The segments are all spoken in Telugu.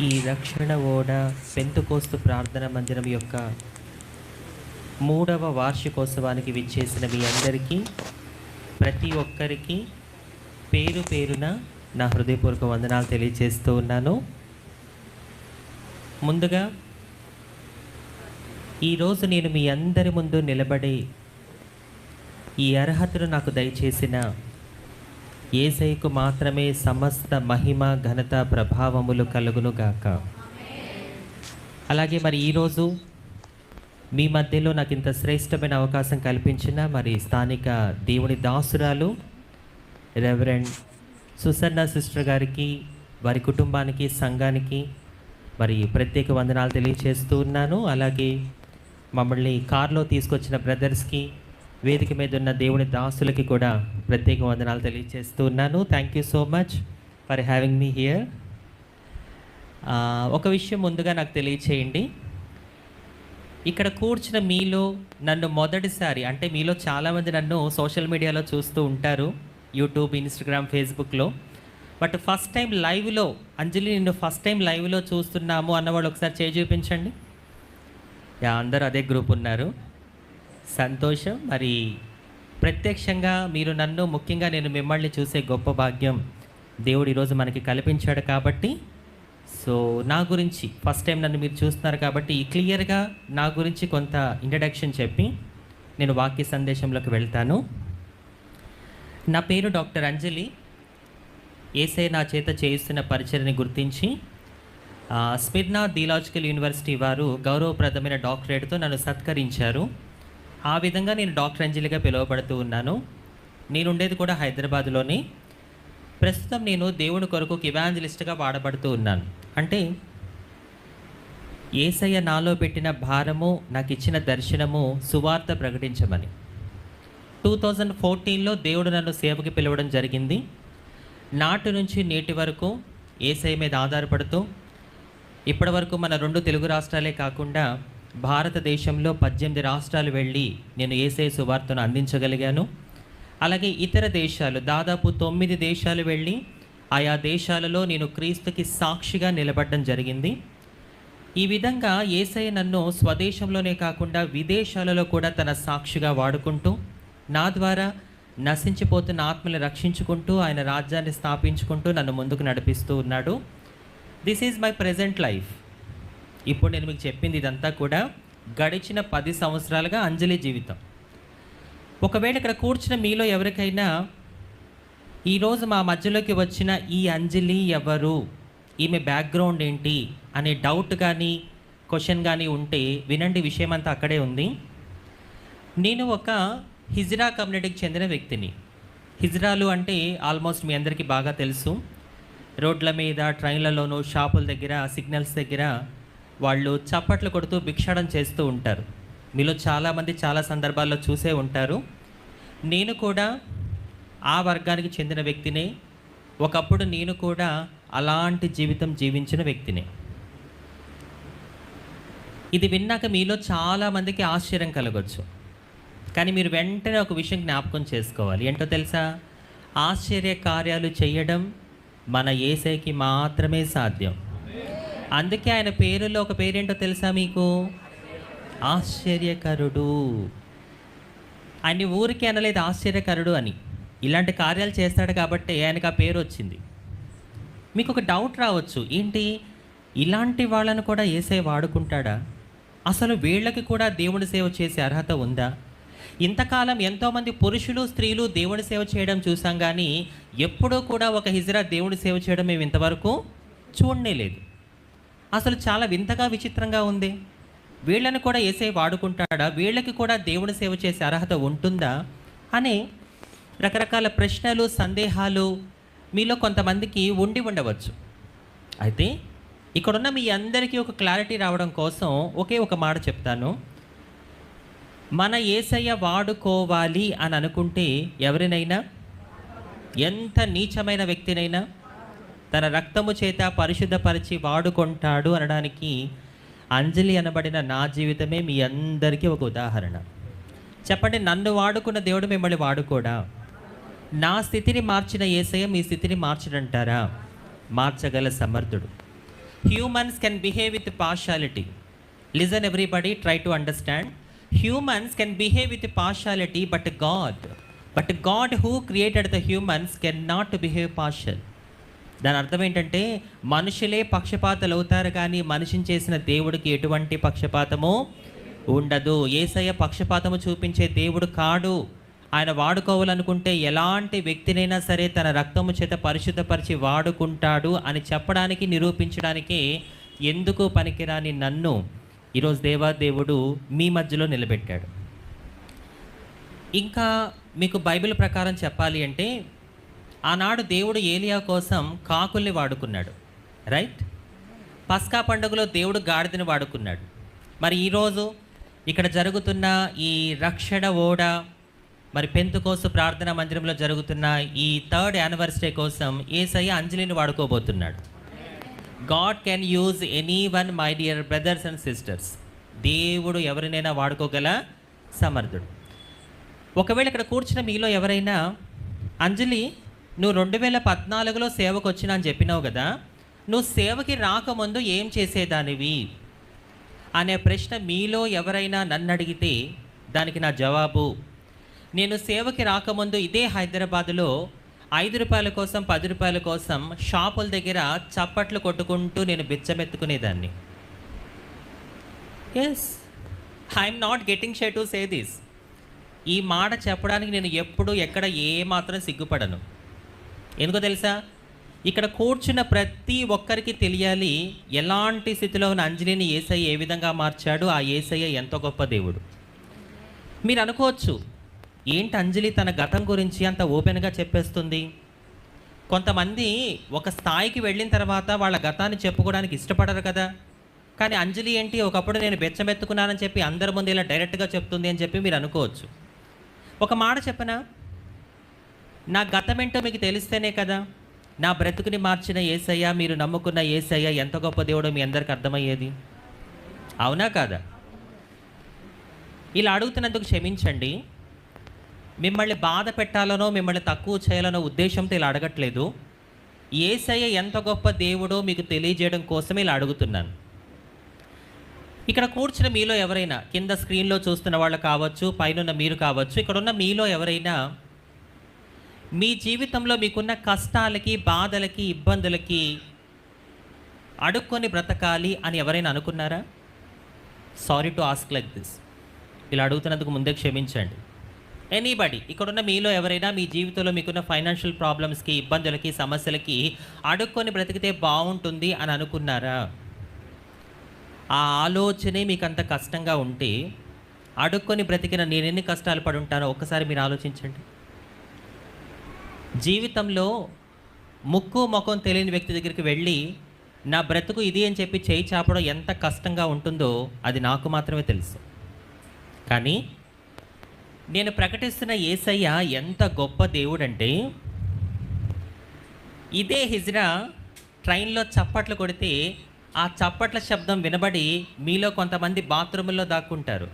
ఈ రక్షణ ఓడ పెంతుకోస్తు ప్రార్థన మందిరం యొక్క 3వ వార్షికోత్సవానికి విచ్చేసిన మీ అందరికీ, ప్రతి ఒక్కరికి పేరు పేరున నా హృదయపూర్వక వందనాలు తెలియజేస్తూ ఉన్నాను. ముందుగా ఈరోజు నేను మీ అందరి ముందు నిలబడి ఈ అర్హతను నాకు దయచేసిన యేసయ్యకు మాత్రమే సమస్త మహిమ, ఘనత, ప్రభావములు కలుగును గాక. అలాగే మరి ఈరోజు మీ మధ్యలో నాకు ఇంత శ్రేష్టమైన అవకాశం కల్పించిన మరి స్థానిక దేవుని దాసురాలు రెవరెండ్ సుసన్న సిస్టర్ గారికి, వారి కుటుంబానికి, సంఘానికి మరి ప్రత్యేక వందనాలు తెలియజేస్తూ ఉన్నాను. అలాగే మమ్మల్ని కారులో తీసుకొచ్చిన బ్రదర్స్కి, వేదిక మీద ఉన్న దేవుని దాసులకి కూడా ప్రత్యేక వందనాలు తెలియజేస్తూ ఉన్నాను. Thank you so much for having me here. ఒక విషయం ముందుగా నాకు తెలియచేయండి. ఇక్కడ కూర్చున్న మీలో నన్ను మొదటిసారి, అంటే మీలో చాలామంది నన్ను సోషల్ మీడియాలో చూస్తూ ఉంటారు, యూట్యూబ్, ఇన్స్టాగ్రామ్, ఫేస్బుక్లో. బట్ ఫస్ట్ టైం లైవ్లో, అంజలి నిన్ను ఫస్ట్ టైం లైవ్లో చూస్తున్నాము అన్నవాళ్ళు ఒకసారి చేయి చూపించండి. అందరూ అదే గ్రూప్ ఉన్నారు, సంతోషం. మరి ప్రత్యక్షంగా మీరు నన్ను, ముఖ్యంగా నేను మిమ్మల్ని చూసే గొప్ప భాగ్యం దేవుడు ఈరోజు మనకి కల్పించాడు. కాబట్టి సో నా గురించి ఫస్ట్ టైం నన్ను మీరు చూస్తున్నారు కాబట్టి క్లియర్గా నా గురించి కొంత ఇంట్రడక్షన్ చెప్పి నేను వాక్య సందేశంలోకి వెళ్తాను. నా పేరు డాక్టర్ అంజలి. యేసయ్య నా చేత చేయిస్తున్న పరిచర్ని గుర్తించి స్మిర్నా థియలాజికల్ యూనివర్సిటీ వారు గౌరవప్రదమైన డాక్టరేట్తో నన్ను సత్కరించారు. ఆ విధంగా నేను డాక్టర్ అంజలిగా పిలువబడుతూ ఉన్నాను. నేను ఉండేది కూడా హైదరాబాద్లోనే. ప్రస్తుతం నేను దేవుని కొరకు ఇవాంజలిస్ట్గా వాడబడుతూ ఉన్నాను. అంటే యేసయ్య నాలో పెట్టిన భారము, నాకు ఇచ్చిన దర్శనము సువార్త ప్రకటించమని. 2014లో దేవుడు నన్ను సేవకి పిలవడం జరిగింది. నాటి నుంచి నేటి వరకు యేసయ్య మీద ఆధారపడుతూ ఇప్పటి వరకు మన 2 తెలుగు రాష్ట్రాలే కాకుండా భారతదేశంలో 18 రాష్ట్రాలు వెళ్ళి నేను యేసయ్య సువార్తను అందించగలిగాను. అలాగే ఇతర దేశాలు, దాదాపు 9 దేశాలు వెళ్ళి ఆయా దేశాలలో నేను క్రీస్తుకి సాక్షిగా నిలబడడం జరిగింది. ఈ విధంగా యేసయ్య నన్ను స్వదేశంలోనే కాకుండా విదేశాలలో కూడా తన సాక్షిగా వాడుకుంటూ, నా ద్వారా నశించిపోతున్న ఆత్మని రక్షించుకుంటూ, ఆయన రాజ్యాన్ని స్థాపించుకుంటూ నన్ను ముందుకు నడిపిస్తూ ఉన్నాడు. This is my present life. ఇప్పుడు నేను మీకు చెప్పింది ఇదంతా కూడా గడిచిన 10 సంవత్సరాలుగా అంజలి జీవితం. ఒకవేళ ఇక్కడ కూర్చున్న మీలో ఎవరికైనా ఈరోజు మా మధ్యలోకి వచ్చిన ఈ అంజలి ఎవరు, ఈమె బ్యాక్గ్రౌండ్ ఏంటి అనే డౌట్ కానీ క్వశ్చన్ కానీ ఉంటే వినండి, విషయం అంతా అక్కడే ఉంది. నేను ఒక హిజ్రా కమ్యూనిటీకి చెందిన వ్యక్తిని. హిజ్రాలు అంటే ఆల్మోస్ట్ మీ అందరికీ బాగా తెలుసు. రోడ్ల మీద, ట్రైన్లలోనూ, షాపుల దగ్గర, సిగ్నల్స్ దగ్గర వాళ్ళు చప్పట్లు కొడుతూ భిక్షాటన చేస్తూ ఉంటారు. మీలో చాలామంది చాలా సందర్భాల్లో చూసే ఉంటారు. నేను కూడా ఆ వర్గానికి చెందిన వ్యక్తినే. ఒకప్పుడు నేను కూడా అలాంటి జీవితం జీవించిన వ్యక్తినే. ఇది విన్నాక మీలో చాలామందికి ఆశ్చర్యం కలగవచ్చు. కానీ మీరు వెంటనే ఒక విషయం జ్ఞాపకం చేసుకోవాలి. ఏంటో తెలుసా? ఆశ్చర్య కార్యాలు చేయడం మన యేసయ్యకి మాత్రమే సాధ్యం. అందుకే ఆయన పేరులో ఒక పేరేంటో తెలుసా మీకు? ఆశ్చర్యకరుడు. ఆయన ఊరికి అనలేదు ఆశ్చర్యకరుడు అని. ఇలాంటి కార్యాలు చేస్తాడు కాబట్టి ఆయనకు ఆ పేరు వచ్చింది. మీకు ఒక డౌట్ రావచ్చు, ఏంటి ఇలాంటి వాళ్ళను కూడా యేసయ్య వాడుకుంటాడా? అసలు వీళ్ళకి కూడా దేవుని సేవ చేసే అర్హత ఉందా? ఇంతకాలం ఎంతోమంది పురుషులు, స్త్రీలు దేవుని సేవ చేయడం చూసాం, కానీ ఎప్పుడూ కూడా ఒక హిజ్రా దేవుని సేవ చేయడం మేము ఇంతవరకు చూడనే లేదు. అసలు చాలా వింతగా, విచిత్రంగా ఉంది. వీళ్ళని కూడా యేసయ్య వాడుకుంటాడా? వీళ్ళకి కూడా దేవుని సేవ చేసే అర్హత ఉంటుందా అనే రకరకాల ప్రశ్నలు, సందేహాలు మీలో కొంతమందికి ఉండి ఉండవచ్చు. అయితే ఇక్కడున్న మీ అందరికీ ఒక క్లారిటీ రావడం కోసం ఒకే ఒక మాట చెప్తాను. మన యేసయ్య వాడుకోవాలి అని అనుకుంటే ఎవరినైనా, ఎంత నీచమైన వ్యక్తినైనా తన రక్తము చేత పరిశుద్ధపరిచి వాడుకుంటాడు అనడానికి అంజలి అనబడిన నా జీవితమే మీ అందరికీ ఒక ఉదాహరణ. చెప్పండి, నన్ను వాడుకున్న దేవుడు మిమ్మల్ని వాడుకోడా? నా స్థితిని మార్చిన యేసయ్య మీ స్థితిని మార్చడంటారా? మార్చగల సమర్థుడు. Humans can behave with partiality. Listen everybody, try to understand. Humans can behave with partiality, but God who created the humans can not behave partial. దాని అర్థం ఏంటంటే మనుషులే పక్షపాతాలు అవుతారు, కానీ మనిషిని చేసిన దేవుడికి ఎటువంటి పక్షపాతము ఉండదు. యేసయ్య పక్షపాతము చూపించే దేవుడు కాడు. ఆయన వాడుకోవాలనుకుంటే ఎలాంటి వ్యక్తినైనా సరే తన రక్తము చేత పరిశుద్ధపరిచి వాడుకుంటాడు అని చెప్పడానికి, నిరూపించడానికే ఎందుకు పనికిరాని నన్ను ఈరోజు దేవుడు మీ మధ్యలో నిలబెట్టాడు. ఇంకా మీకు బైబిల్ ప్రకారం చెప్పాలి అంటే ఆనాడు దేవుడు ఏలియా కోసం కాకుల్ని వాడుకున్నాడు, రైట్? పస్కా పండుగలో దేవుడు గాడిదని వాడుకున్నాడు. మరి ఈరోజు ఇక్కడ జరుగుతున్న ఈ రక్షణ ఓడ, మరి పెంతుకోస్తు ప్రార్థనా మందిరంలో జరుగుతున్న ఈ 3rd యానివర్సరీ కోసం యేసయ్య అంజలిని వాడుకోబోతున్నాడు. God can use anyone, my dear brothers and sisters. దేవుడు ఎవరినైనా వాడుకోగల సమర్థుడు. ఒకవేళ ఇక్కడ కూర్చున్న మీలో ఎవరైనా, అంజలి నువ్వు 2014లో సేవకు వచ్చినా అని చెప్పినావు కదా, నువ్వు సేవకి రాకముందు ఏం చేసేదానివి అనే ప్రశ్న మీలో ఎవరైనా నన్ను అడిగితే దానికి నా జవాబు, నేను సేవకి రాకముందు ఇదే హైదరాబాదులో 5 రూపాయల కోసం 10 రూపాయల కోసం షాపుల దగ్గర చప్పట్లు కొట్టుకుంటూ నేను బిచ్చమెత్తుకునేదాన్ని. Yes, I'm not getting shy to say this. ఈ మాట చెప్పడానికి నేను ఎప్పుడు ఎక్కడ ఏమాత్రం సిగ్గుపడను. ఎందుకో తెలుసా, ఇక్కడ కూర్చున్న ప్రతి ఒక్కరికి తెలియాలి ఎలాంటి స్థితిలో ఉన్న అంజలిని యేసయ్య ఏ విధంగా మార్చాడు, ఆ యేసయ్య ఎంత గొప్ప దేవుడు. మీరు అనుకోవచ్చు, ఏంటి అంజలి తన గతం గురించి అంత ఓపెన్గా చెప్పేస్తుంది. కొంతమంది ఒక స్థాయికి వెళ్ళిన తర్వాత వాళ్ళ గతాన్ని చెప్పుకోవడానికి ఇష్టపడరు కదా. కానీ అంజలి ఏంటి, ఒకప్పుడు నేను బెచ్చమెత్తుకున్నానని చెప్పి అందరి ముందు ఇలా డైరెక్ట్గా చెప్తుంది అని చెప్పి మీరు అనుకోవచ్చు. ఒక మాట చెప్పనా, నా గతం ఏంటో మీకు తెలిస్తేనే కదా నా బ్రతుకుని మార్చిన యేసయ్య, మీరు నమ్ముకున్న యేసయ్య ఎంత గొప్ప దేవుడో మీ అందరికి అర్థమయ్యేది. అవునా కాదా? ఇలా అడుగుతున్నందుకు క్షమించండి. మిమ్మల్ని బాధ పెట్టాలనో మిమ్మల్ని తక్కువ చేయాలనో ఉద్దేశంతో ఇలా అడగట్లేదు. యేసయ్య ఎంత గొప్ప దేవుడో మీకు తెలియజేయడం కోసమే ఇలా అడుగుతున్నాను. ఇక్కడ కూర్చున్న మీలో ఎవరైనా, కింద స్క్రీన్లో చూస్తున్న వాళ్ళు కావచ్చు, పైన మీరు కావచ్చు, ఇక్కడున్న మీలో ఎవరైనా మీ జీవితంలో మీకున్న కష్టాలకి, బాధలకి, ఇబ్బందులకి అడుక్కొని బ్రతకాలి అని ఎవరైనా అనుకున్నారా? Sorry to ask like this. ఇలా అడుగుతున్నందుకు ముందే క్షమించండి. ఎనీబడి, ఇక్కడున్న మీలో ఎవరైనా మీ జీవితంలో మీకున్న ఫైనాన్షియల్ ప్రాబ్లమ్స్కి, ఇబ్బందులకి, సమస్యలకి అడుక్కొని బ్రతికితే బాగుంటుంది అని అనుకున్నారా? ఆ ఆలోచనే మీకు అంత కష్టంగా ఉంటే అడుక్కొని బ్రతికిన నేను ఎన్ని కష్టాలు పడి ఉంటానో ఒక్కసారి మీరు ఆలోచించండి. జీవితంలో ముక్కు ముఖం తెలియని వ్యక్తి దగ్గరికి వెళ్ళి నా బ్రతుకు ఇది అని చెప్పి చేయి చాపడం ఎంత కష్టంగా ఉంటుందో అది నాకు మాత్రమే తెలుసు. కానీ నేను ప్రకటిస్తున్న యేసయ్య ఎంత గొప్ప దేవుడంటే, ఇదే హిజ్రా ట్రైన్లో చప్పట్లు కొడితే ఆ చప్పట్ల శబ్దం వినబడి మీలో కొంతమంది బాత్రూముల్లో దాక్కుంటారు.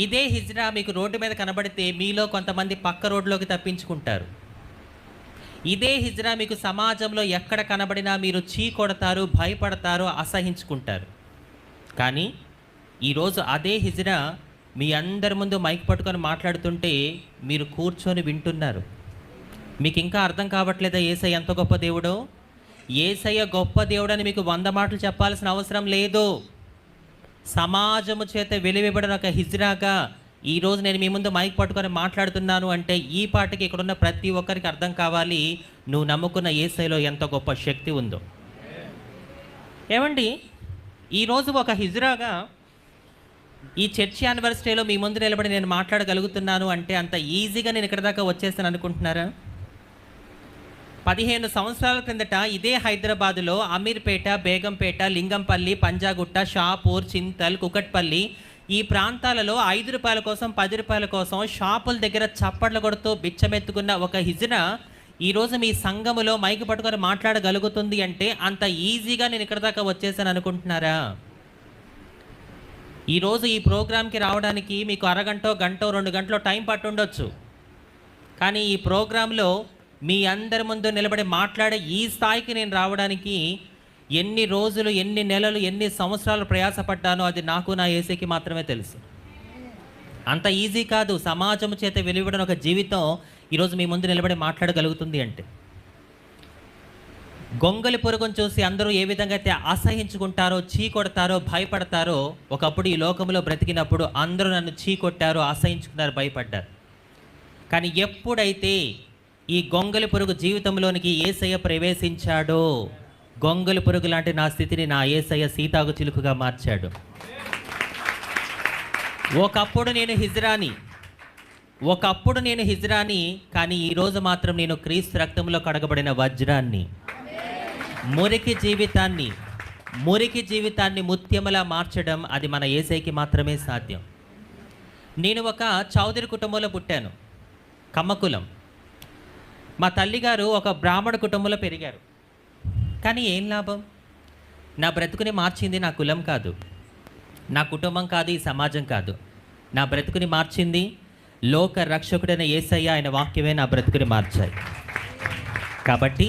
ఇదే హిజ్రా మీకు రోడ్డు మీద కనబడితే మీలో కొంతమంది పక్క రోడ్లోకి తప్పించుకుంటారు. ఇదే హిజ్రా మీకు సమాజంలో ఎక్కడ కనబడినా మీరు చీ కొడతారు, భయపడతారు, అసహించుకుంటారు. కానీ ఈరోజు అదే హిజ్రా మీ అందరి ముందు మైక్ పట్టుకొని మాట్లాడుతుంటే మీరు కూర్చొని వింటున్నారు. మీకు ఇంకా అర్థం కావట్లేదా యేసయ్య ఎంత గొప్ప దేవుడో? యేసయ్య గొప్ప దేవుడని మీకు 100 మాటలు చెప్పాల్సిన అవసరం లేదు. సమాజము చేత వెలివిబడిన ఒక హిజ్రాగా ఈరోజు నేను మీ ముందు మైక్ పట్టుకొని మాట్లాడుతున్నాను అంటే ఈ పాటకి ఇక్కడున్న ప్రతి ఒక్కరికి అర్థం కావాలి నువ్వు నమ్ముకున్న యేసయ్యలో ఎంత గొప్ప శక్తి ఉందో. ఏమండి, ఈరోజు ఒక హిజ్రాగా ఈ చర్చ్ యానివర్సరీలో మీ ముందు నిలబడి నేను మాట్లాడగలుగుతున్నాను అంటే అంత ఈజీగా నేను ఇక్కడ దాకా వచ్చేస్తాను అనుకుంటున్నారా? 15 సంవత్సరాల క్రిందట ఇదే హైదరాబాదులో అమీర్పేట, బేగంపేట, లింగంపల్లి, పంజాగుట్ట, షాపూర్, చింతల్, కుకట్పల్లి ఈ ప్రాంతాలలో 5 రూపాయల కోసం 10 రూపాయల కోసం షాపుల దగ్గర చప్పట్లు కొడుతూ బిచ్చమెత్తుకున్న ఒక హిజ్రా ఈరోజు మీ సంఘములో మైకి పట్టుకొని మాట్లాడగలుగుతుంది అంటే అంత ఈజీగా నేను ఇక్కడ దాకా వచ్చేసాను అనుకుంటున్నారా? ఈరోజు ఈ ప్రోగ్రామ్కి రావడానికి మీకు అరగంటో, గంటో, 2 గంటలో టైం పట్టుండొచ్చు. కానీ ఈ ప్రోగ్రాంలో మీ అందరి ముందు నిలబడి మాట్లాడే ఈ స్థాయికి నేను రావడానికి ఎన్ని రోజులు, ఎన్ని నెలలు, ఎన్ని సంవత్సరాలు ప్రయాసపడ్డానో అది నాకు నా యేసయ్యకి మాత్రమే తెలుసు. అంత ఈజీ కాదు సమాజం చేత వెలువడిన ఒక జీవితం ఈరోజు మీ ముందు నిలబడి మాట్లాడగలుగుతుంది అంటే. గొంగలి పురుగును చూసి అందరూ ఏ విధంగా అయితే అసహించుకుంటారో, చీకొడతారో, భయపడతారో, ఒకప్పుడు ఈ లోకంలో బ్రతికినప్పుడు అందరూ నన్ను చీకొట్టారు, అసహించుకున్నారు, భయపడ్డారు. కానీ ఎప్పుడైతే ఈ గొంగలి పురుగు జీవితంలోనికి యేసయ్య ప్రవేశించాడో, గొంగలి పురుగు లాంటి నా స్థితిని నా యేసయ్య సీతాకు చిలుకగా మార్చాడు. ఒకప్పుడు నేను హిజ్రాని, కానీ ఈరోజు మాత్రం నేను క్రీస్తు రక్తంలో కడగబడిన వజ్రాన్ని. మురికి జీవితాన్ని ముత్యములా మార్చడం అది మన యేసయ్యకి మాత్రమే సాధ్యం. నేను ఒక చౌదరి కుటుంబంలో పుట్టాను, కమ్మకులం. మా తల్లిగారు ఒక బ్రాహ్మణ కుటుంబంలో పెరిగారు. కానీ ఏం లాభం? నా బ్రతుకుని మార్చింది నా కులం కాదు, నా కుటుంబం కాదు, ఈ సమాజం కాదు. నా బ్రతుకుని మార్చింది లోక రక్షకుడైన యేసయ్య, ఆయన వాక్యమే నా బ్రతుకుని మార్చాయి. కాబట్టి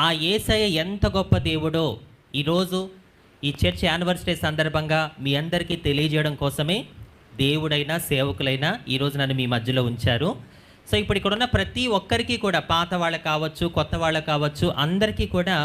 ఆ యేసయ్య ఎంత గొప్ప దేవుడో ఈరోజు ఈ చర్చ్ యానివర్సరీ సందర్భంగా మీ అందరికీ తెలియజేయడం కోసమే దేవుడైనా సేవకులైనా ఈరోజు నన్ను మీ మధ్యలో ఉంచారు. సో ఇప్పుడు ఇక్కడ ఉన్న ప్రతి ఒక్కరికి కూడా, పాత వాళ్ళకు కావచ్చు, కొత్త వాళ్ళకు కావచ్చు, అందరికీ కూడా